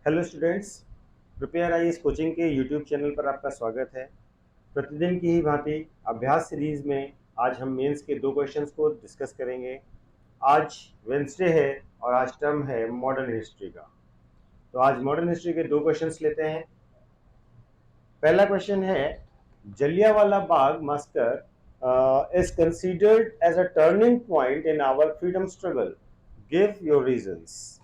Hello students, prepare IAS coaching के YouTube channel पर आपका स्वागत है। प्रतिदिन की ही भांति अभ्यास सीरीज में आज हम मेंस के दो क्वेश्चंस को डिस्कस करेंगे। आज वेंसडे है और आज टर्म है मॉडर्न हिस्ट्री का। तो आज मॉडर्न हिस्ट्री के दो क्वेश्चंस लेते हैं। पहला क्वेश्चन है, Jallianwala Bagh massacre is considered as a turning point in our freedom struggle, give your reasons.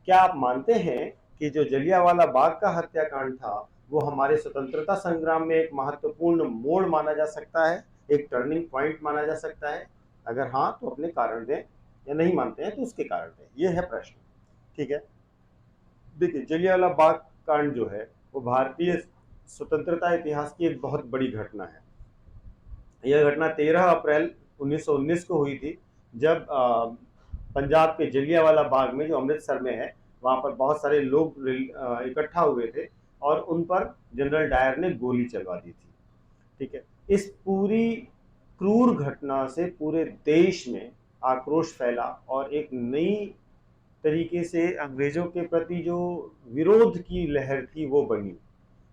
क्या आप मानते हैं कि जो जलियांवाला बाग का हत्याकांड था वो हमारे स्वतंत्रता संग्राम में एक महत्वपूर्ण मोड़ माना जा सकता है, एक टर्निंग पॉइंट माना जा सकता है? अगर हाँ तो अपने कारण दें, या नहीं मानते हैं तो उसके कारण दें। ये है प्रश्न। ठीक है, देखिए, जलियांवाला बाग कांड जो है वो भारतीय स्वतंत्रता इतिहास की एक बहुत बड़ी घटना है। यह घटना 13 अप्रैल 1919 को हुई थी, जब पंजाब के जलियांवाला बाग में, जो अमृतसर में है, वहाँ पर बहुत सारे लोग इकट्ठा हुए थे और उन पर जनरल डायर ने गोली चलवा दी थी। ठीक है, इस पूरी क्रूर घटना से पूरे देश में आक्रोश फैला और एक नई तरीके से अंग्रेजों के प्रति जो विरोध की लहर थी वो बनी।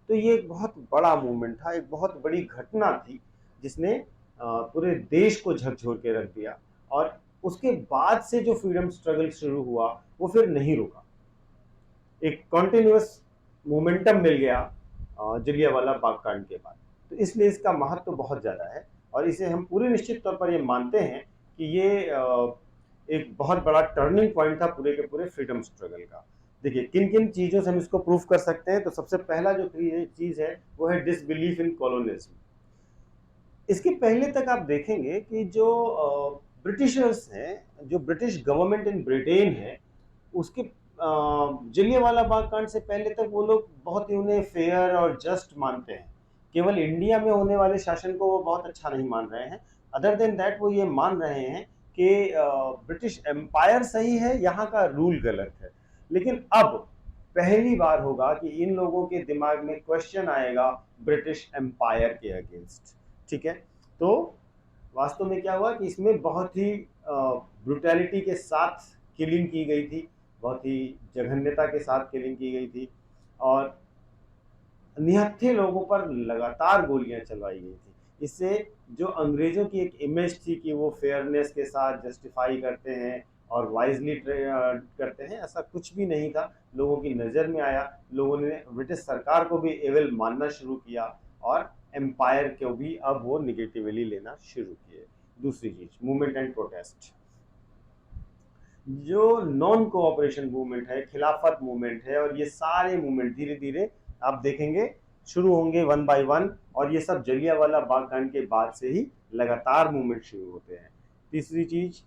तो ये एक बहुत बड़ा मूवमेंट था, एक बहुत बड़ी घटना थी जिसने पूरे देश को झकझोर के रख दिया। और उसके बाद से जो फ्रीडम स्ट्रगल शुरू हुआ वो फिर नहीं रुका, एक कॉन्टिन्यूअस मोमेंटम मिल गया जलियांवाला बाग कांड के बाद। तो इसलिए इसका महत्व बहुत ज़्यादा है और इसे हम पूरे निश्चित तौर पर ये मानते हैं कि ये एक बहुत बड़ा टर्निंग पॉइंट था पूरे के पूरे फ्रीडम स्ट्रगल का। देखिए, किन किन चीज़ों से हम इसको प्रूफ कर सकते हैं। तो सबसे पहला जो चीज़ है वो है डिसबिलीफ इन कॉलोनिज्म। इसके पहले तक आप देखेंगे कि जो ब्रिटिशर्स हैं, जो ब्रिटिश गवर्नमेंट इन ब्रिटेन है, उसके जलियांवाला बाग कांड से पहले तक वो लोग बहुत ही उन्हें फेयर और जस्ट मानते हैं। केवल इंडिया में होने वाले शासन को वो बहुत अच्छा नहीं मान रहे हैं। अदर देन दैट वो ये मान रहे हैं कि ब्रिटिश एम्पायर सही है, यहाँ का रूल गलत है। लेकिन अब पहली बार होगा कि इन लोगों के दिमाग में क्वेश्चन आएगा ब्रिटिश एम्पायर के अगेंस्ट। ठीक है, तो वास्तव में क्या हुआ कि इसमें बहुत ही ब्रुटैलिटी के साथ किलिंग की गई थी, बहुत ही जघन्यता के साथ किलिंग की गई थी और निहत्थे लोगों पर लगातार गोलियां चलवाई गई थी। इससे जो अंग्रेजों की एक इमेज थी कि वो फेयरनेस के साथ जस्टिफाई करते हैं और वाइजली करते हैं, ऐसा कुछ भी नहीं था। लोगों की नज़र में आया, लोगों ने ब्रिटिश सरकार को भी एविल मानना शुरू किया और एम्पायर को भी अब वो निगेटिवली लेना शुरू किए। दूसरी चीज, मूवमेंट एंड प्रोटेस्ट। जो नॉन कोऑपरेशन मूवमेंट है, खिलाफत मूवमेंट है, और ये सारे मूवमेंट धीरे धीरे आप देखेंगे शुरू होंगे वन बाय वन, और ये सब जलियांवाला बाग कांड के बाद से ही लगातार मूवमेंट शुरू होते हैं। तीसरी चीज,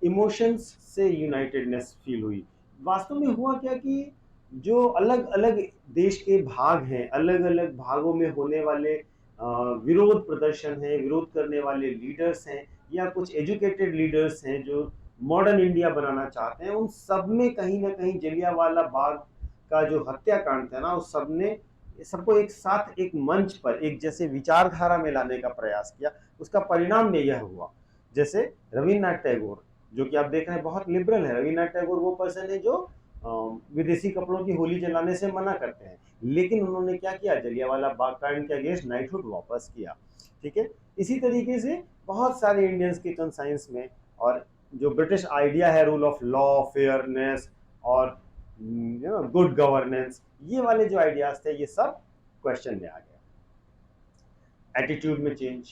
इमोशंस से यूनाइटेडनेस फील हुई। वास्तव में हुआ क्या कि जो अलग अलग देश के भाग हैं, अलग अलग भागों में होने वाले विरोध प्रदर्शन है, विरोध करने वाले लीडर्स हैं या कुछ एजुकेटेड लीडर्स हैं जो मॉडर्न इंडिया बनाना चाहते हैं, उन सब में कहीं ना कहीं जलियांवाला बाग का जो हत्याकांड था ना, उस सब ने सबको एक साथ एक मंच पर एक जैसे विचारधारा में लाने का प्रयास किया। उसका परिणाम में यह हुआ। जैसे रविन्द्रनाथ टैगोर, जो कि आप देख रहे हैं बहुत लिबरल है। रविन्द्रनाथ टैगोर वो पर्सन है जो विदेशी कपड़ों की होली जलाने से मना करते हैं, लेकिन उन्होंने क्या किया, जलियांवाला बाग कांड के अगेंस्ट नाइटहुड वापस किया। ठीक है, इसी तरीके से बहुत सारे इंडियंस के कंसाइंस में, और जो ब्रिटिश आइडिया है रूल ऑफ लॉ, फेयरनेस और गुड गवर्नेंस, ये वाले जो आइडियाज थे ये सब क्वेश्चन में आ गया। एटीट्यूड में चेंज,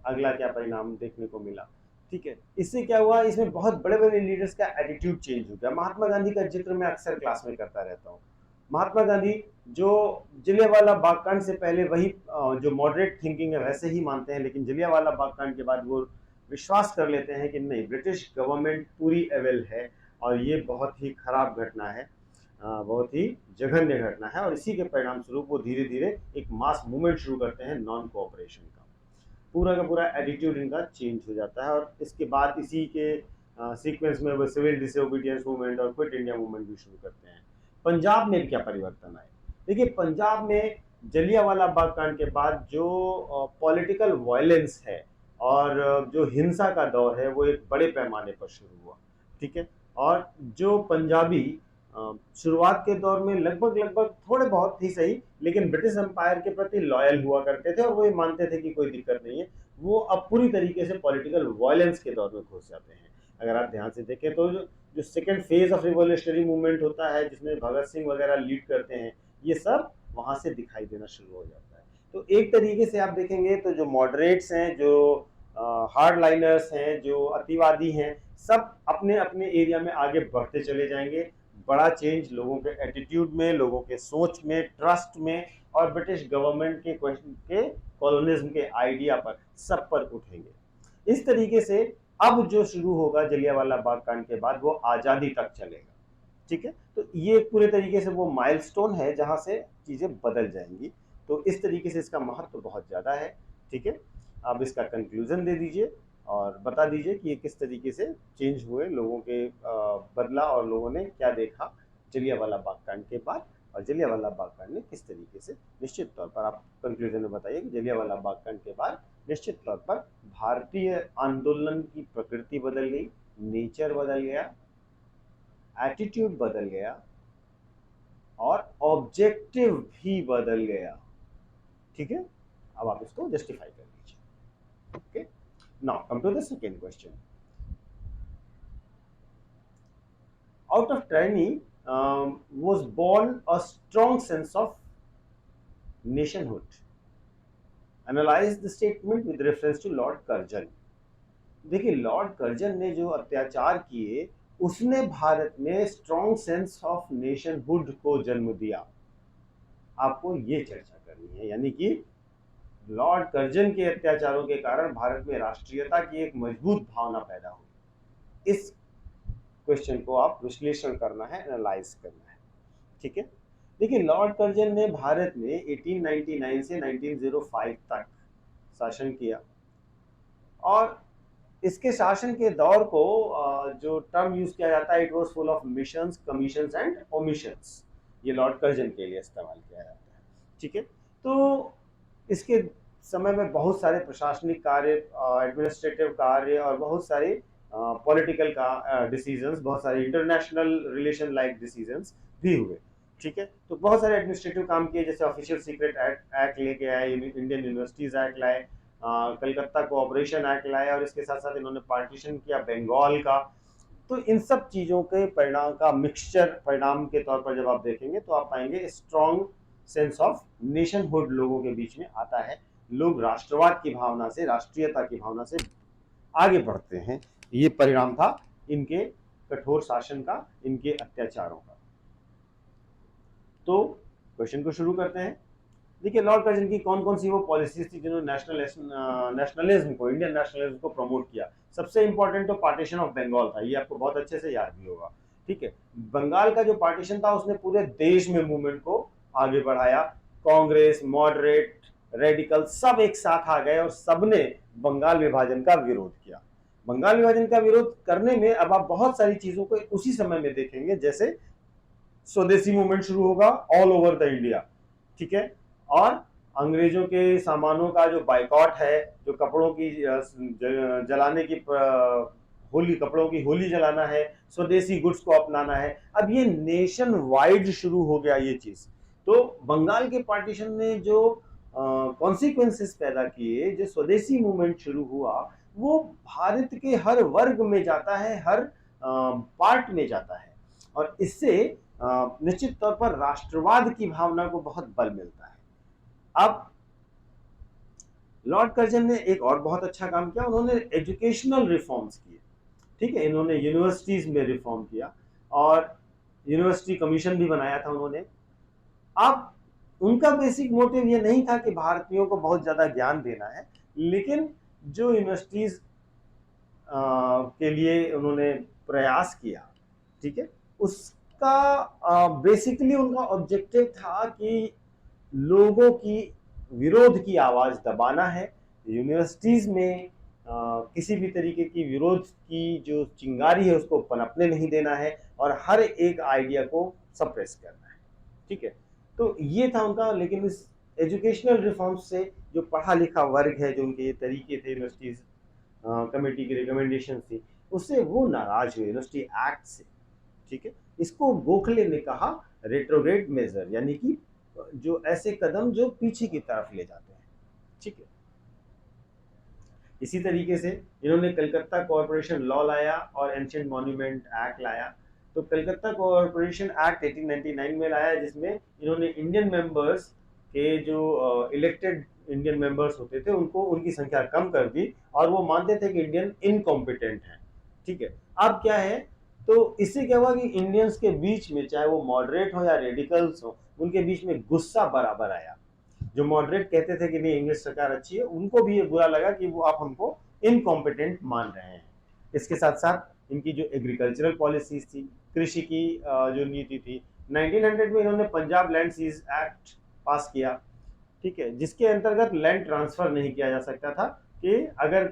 अगला क्या परिणाम देखने को मिला। ठीक है, इससे क्या हुआ, इसमें बहुत बड़े बड़े लीडर्स का एटीट्यूड चेंज हो गया। महात्मा गांधी का जिक्र मैं अक्सर क्लास में करता रहता हूँ। महात्मा गांधी जो जलियांवाला बाग कांड से पहले वही जो मॉडरेट थिंकिंग है वैसे ही मानते हैं, लेकिन जलियांवाला बाग कांड के बाद वो विश्वास कर लेते हैं कि नहीं, ब्रिटिश गवर्नमेंट पूरी एवेल है और ये बहुत ही खराब घटना है, बहुत ही जघन्य घटना है। और इसी के परिणाम स्वरूप वो धीरे धीरे एक मास मूवमेंट शुरू करते हैं नॉन कोऑपरेशन का। पूरा का पूरा एटीट्यूड इनका चेंज हो जाता है और इसके बाद इसी के सीक्वेंस में वो सिविल डिसोबीडियंस मूवमेंट और क्विट इंडिया मूवमेंट भी शुरू करते हैं। पंजाब में क्या परिवर्तन आए? देखिए, पंजाब में जलियांवाला बाग कांड के बाद जो पॉलिटिकल वायलेंस है और जो हिंसा का दौर है वो एक बड़े पैमाने पर शुरू हुआ। ठीक है, और जो पंजाबी शुरुआत के दौर में लगभग लगभग थोड़े बहुत ही सही, लेकिन ब्रिटिश एम्पायर के प्रति लॉयल हुआ करते थे और वो ये मानते थे कि कोई दिक्कत नहीं है। वो अब पूरी तरीके से पॉलिटिकल वायलेंस के दौर में घुस जाते हैं। अगर आप ध्यान से देखें तो जो second phase of revolutionary movement होता है, जिसमें भगत सिंह वगैरह लीड करते हैं, ये सब वहां से दिखाई देना शुरू हो जाता है। तो एक तरीके से आप देखेंगे तो जो मॉडरेट्स हैं, जो हार्ड लाइनर्स हैं, जो अतिवादी हैं, सब अपने अपने एरिया में आगे बढ़ते चले जाएंगे। बड़ा चेंज लोगों के एटीट्यूड में, लोगों के सोच में, ट्रस्ट में और ब्रिटिश गवर्नमेंट के क्वेश्चन के कॉलोनिज्म के आइडिया पर, सब पर उठेंगे। इस तरीके से अब जो शुरू होगा जलियांवाला बाग कांड के बाद, वो आज़ादी तक चलेगा। ठीक है, तो ये पूरे तरीके से वो माइलस्टोन है जहां से चीज़ें बदल जाएंगी। तो इस तरीके से इसका महत्व बहुत ज़्यादा है। ठीक है, आप इसका कंक्लूजन दे दीजिए और बता दीजिए कि ये किस तरीके से चेंज हुए, लोगों के बदला और लोगों ने क्या देखा जलियांवाला बाग कांड के बाद, और जलियांवाला बाग कांड ने किस तरीके से, निश्चित तौर पर आप कंक्लूजन में बताइए कि जलियांवाला बाग कांड के बाद निश्चित तौर पर भारतीय आंदोलन की प्रकृति बदल गई, नेचर बदल गया, एटीट्यूड बदल गया और ऑब्जेक्टिव भी बदल गया। ठीक है, अब आप इसको जस्टिफाई कर लीजिए। Okay, now come to the second question. Out of tyranny was born a strong sense of nationhood. Analyze the statement with reference to Lord Curzon. देखिए, लॉर्ड कर्जन ने जो अत्याचार किए, उसने भारत में स्ट्रॉन्ग सेंस ऑफ नेशनहुड को जन्म दिया। आपको ये चर्चा करनी है, यानी कि लॉर्ड कर्जन के अत्याचारों के कारण भारत में राष्ट्रीयता की एक मजबूत भावना पैदा हुई। इस क्वेश्चन को आप विश्लेषण करना है, एनालाइज करना है। ठीक है, देखिए, लॉर्ड कर्जन ने भारत में 1899 से 1905 तक शासन किया और इसके शासन के दौर को जो टर्म यूज किया जाता है, it was full of missions, commissions and omissions, ये लॉर्ड कर्जन के लिए इस्तेमाल किया जाता है। ठीक है, तो इसके समय में बहुत सारे प्रशासनिक कार्य, एडमिनिस्ट्रेटिव कार्य और बहुत सारे पॉलिटिकल का डिसीजंस, बहुत सारे इंटरनेशनल रिलेशन लाइक डिसीजंस भी हुए। ठीक है, तो बहुत सारे एडमिनिस्ट्रेटिव काम किए, जैसे ऑफिशियल सीक्रेट एक्ट लेके आए, इंडियन यूनिवर्सिटीज एक्ट लाए, कलकत्ता कोऑपरेशन एक्ट लाए और इसके साथ साथ इन्होंने पार्टीशन किया बंगाल का। तो इन सब चीज़ों के परिणाम का मिक्सचर परिणाम के तौर पर जब आप देखेंगे तो आप पाएंगे स्ट्रॉन्ग सेंस ऑफ नेशनहुड लोगों के बीच में आता है। लोग राष्ट्रवाद की भावना से, राष्ट्रीयता की भावना से आगे बढ़ते हैं। ये परिणाम था इनके कठोर शासन का, इनके अत्याचारों का। तो क्वेश्चन को शुरू करते हैं। देखिए, लॉर्ड कर्जन की कौन कौन सी वो पॉलिसीज थी जिन्होंने नेशनलिज्म को, इंडियन नेशनलिज्म को प्रमोट किया। सबसे इंपॉर्टेंट तो पार्टीशन ऑफ बंगाल था, ये आपको बहुत अच्छे से याद भी होगा। ठीक है, बंगाल का जो पार्टीशन था उसने पूरे देश में मूवमेंट को आगे बढ़ाया। कांग्रेस, मॉडरेट, रेडिकल सब एक साथ आ गए और सबने बंगाल विभाजन का विरोध किया। बंगाल विभाजन का विरोध करने में अब आप बहुत सारी चीजों को उसी समय में देखेंगे, जैसे स्वदेशी मूवमेंट शुरू होगा ऑल ओवर द इंडिया। ठीक है, और अंग्रेजों के सामानों का जो बाइकॉट है, जो कपड़ों की जलाने की, होली, कपड़ों की होली जलाना है, स्वदेशी गुड्स को अपनाना है, अब ये नेशन वाइड शुरू हो गया ये चीज। तो बंगाल के पार्टीशन ने जो कॉन्सिक्वेंसेस पैदा किए, जो स्वदेशी मूवमेंट शुरू हुआ, वो भारत के हर वर्ग में जाता है, हर पार्ट में जाता है और इससे निश्चित तौर पर राष्ट्रवाद की भावना को बहुत बल मिलता है। अब लॉर्ड कर्जन ने एक और बहुत अच्छा काम किया, उन्होंने एजुकेशनल रिफॉर्म्स किए। ठीक है, इन्होंने यूनिवर्सिटीज में रिफॉर्म किया और यूनिवर्सिटी कमीशन भी बनाया था उन्होंने। अब उनका बेसिक मोटिव ये नहीं था कि भारतीयों को बहुत ज्यादा ज्ञान देना है, लेकिन जो यूनिवर्सिटीज के लिए उन्होंने प्रयास किया, ठीक है, उसका बेसिकली उनका ऑब्जेक्टिव था कि लोगों की विरोध की आवाज दबाना है। यूनिवर्सिटीज में किसी भी तरीके की विरोध की जो चिंगारी है उसको पनपने नहीं देना है और हर एक आइडिया को सप्रेस करना है। ठीक है, तो ये था उनका। लेकिन इस एजुकेशनल रिफॉर्म्स से जो पढ़ा लिखा वर्ग है, जो उनके ये तरीके थे, यूनिवर्सिटीज कमेटी की रिकमेंडेशन थी, उससे वो नाराज हुए यूनिवर्सिटी एक्ट से। ठीक है। इसको गोखले ने कहा रेट्रोग्रेड मेजर, यानी कि जो ऐसे कदम जो पीछे की तरफ ले जाते हैं, ठीक है। इसी तरीके से इन्होंने कलकत्ता कॉरपोरेशन लॉ लाया और एंशिएंट मॉन्यूमेंट एक्ट लाया। तो कलकत्ता कॉरपोरेशन एक्ट 1899 में लाया, जिसमें इन्होंने इंडियन मेंबर्स के जो इलेक्टेड इंडियन मेंबर्स होते थे उनको उनकी संख्या कम कर दी, और वो मानते थे कि इंडियन इनकॉम्पिटेंट हैं, ठीक है। अब क्या है, तो इससे क्या हुआ कि इंडियंस के बीच में, चाहे वो मॉडरेट हो या रेडिकल्स हो, उनके बीच में गुस्सा बराबर आया। जो मॉडरेट कहते थे कि नहीं इंग्लिश सरकार अच्छी है, उनको भी ये बुरा लगा कि वो आप हमको इनकॉम्पिटेंट मान रहे हैं। इसके साथ साथ इनकी जो एग्रीकल्चरल पॉलिसीज थी, कृषि की जो नीति थी, 1900 में इन्होंने Punjab land seize act pass किया, ठीक है, जिसके अंतर्गत लैंड ट्रांसफर नहीं किया जा सकता था कि अगर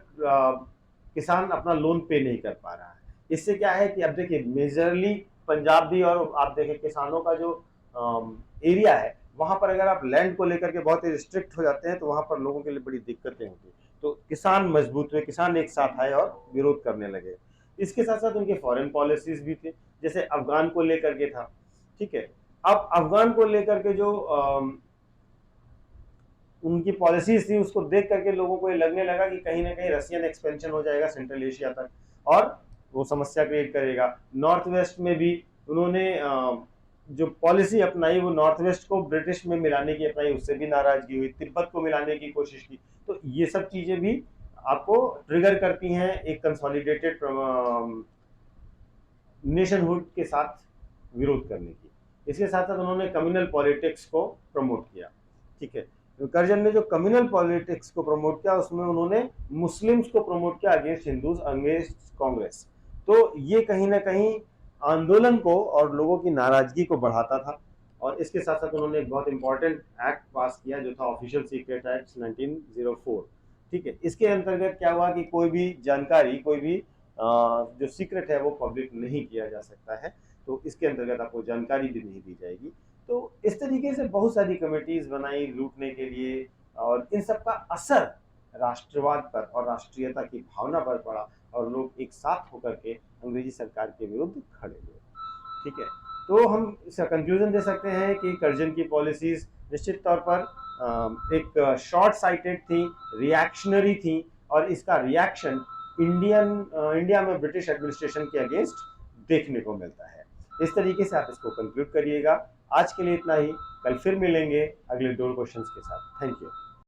किसान अपना लोन पे नहीं कर पा रहा है। इससे क्या है कि अब देखिए मेजरली पंजाब भी, और आप देखें किसानों का जो एरिया है, वहां पर अगर आप लैंड को लेकर के बहुत ही स्ट्रिक्ट हो जाते हैं तो वहां पर लोगों के लिए बड़ी दिक्कतें होती हैं। तो किसान मजबूत हुए, किसान एक साथ आए और विरोध करने लगे। इसके साथ साथ उनके फॉरेन पॉलिसीज भी थे, जैसे अफगान को लेकर के था, ठीक है। अब अफगान को लेकर के जो उनकी पॉलिसीज थी, उसको देख करके लोगों को ये लगने लगा कि कहीं ना कहीं रशियन एक्सपेंशन हो जाएगा सेंट्रल एशिया तक, और वो समस्या क्रिएट करेगा। नॉर्थ वेस्ट में भी उन्होंने जो पॉलिसी अपनाई वो नॉर्थ वेस्ट को ब्रिटिश में मिलाने की अपनाई, उससे भी नाराजगी हुई। तिब्बत को मिलाने की कोशिश की। तो ये सब चीजें भी आपको ट्रिगर करती हैं एक कंसोलिडेटेड नेशनहुड के साथ विरोध करने की। इसके साथ साथ उन्होंने कम्युनल पॉलिटिक्स को प्रमोट किया, ठीक है। तो कर्जन ने जो कम्युनल पॉलिटिक्स को प्रमोट किया, उसमें उन्होंने मुस्लिम्स को प्रमोट किया अगेंस्ट हिंदूज, अगेंस्ट कांग्रेस। तो ये कहीं ना कहीं आंदोलन को और लोगों की नाराजगी को बढ़ाता था। और इसके साथ साथ उन्होंने एक बहुत इंपॉर्टेंट एक्ट पास किया जो था ऑफिशियल सीक्रेट एक्ट 1904, ठीक है। इसके अंतर्गत क्या हुआ कि कोई भी जानकारी, कोई भी जो सीक्रेट है वो पब्लिक नहीं किया जा सकता है। तो इसके अंतर्गत आपको जानकारी भी नहीं दी जाएगी। तो इस तरीके से बहुत सारी कमेटीज बनाई लूटने के लिए, और इन सब का असर राष्ट्रवाद पर और राष्ट्रीयता की भावना पर पड़ा, और लोग एक साथ होकर के अंग्रेजी सरकार के विरुद्ध खड़े हुए, ठीक है। तो हम इसका कंक्लूजन दे सकते हैं कि कर्जन की पॉलिसीज निश्चित तौर पर एक शॉर्ट साइटेड थी, रिएक्शनरी थी, और इसका रिएक्शन इंडिया में ब्रिटिश एडमिनिस्ट्रेशन के अगेंस्ट देखने को मिलता है। इस तरीके से आप इसको कंक्लूड करिएगा। आज के लिए इतना ही, कल फिर मिलेंगे अगले 2 क्वेश्चंस के साथ। Thank you.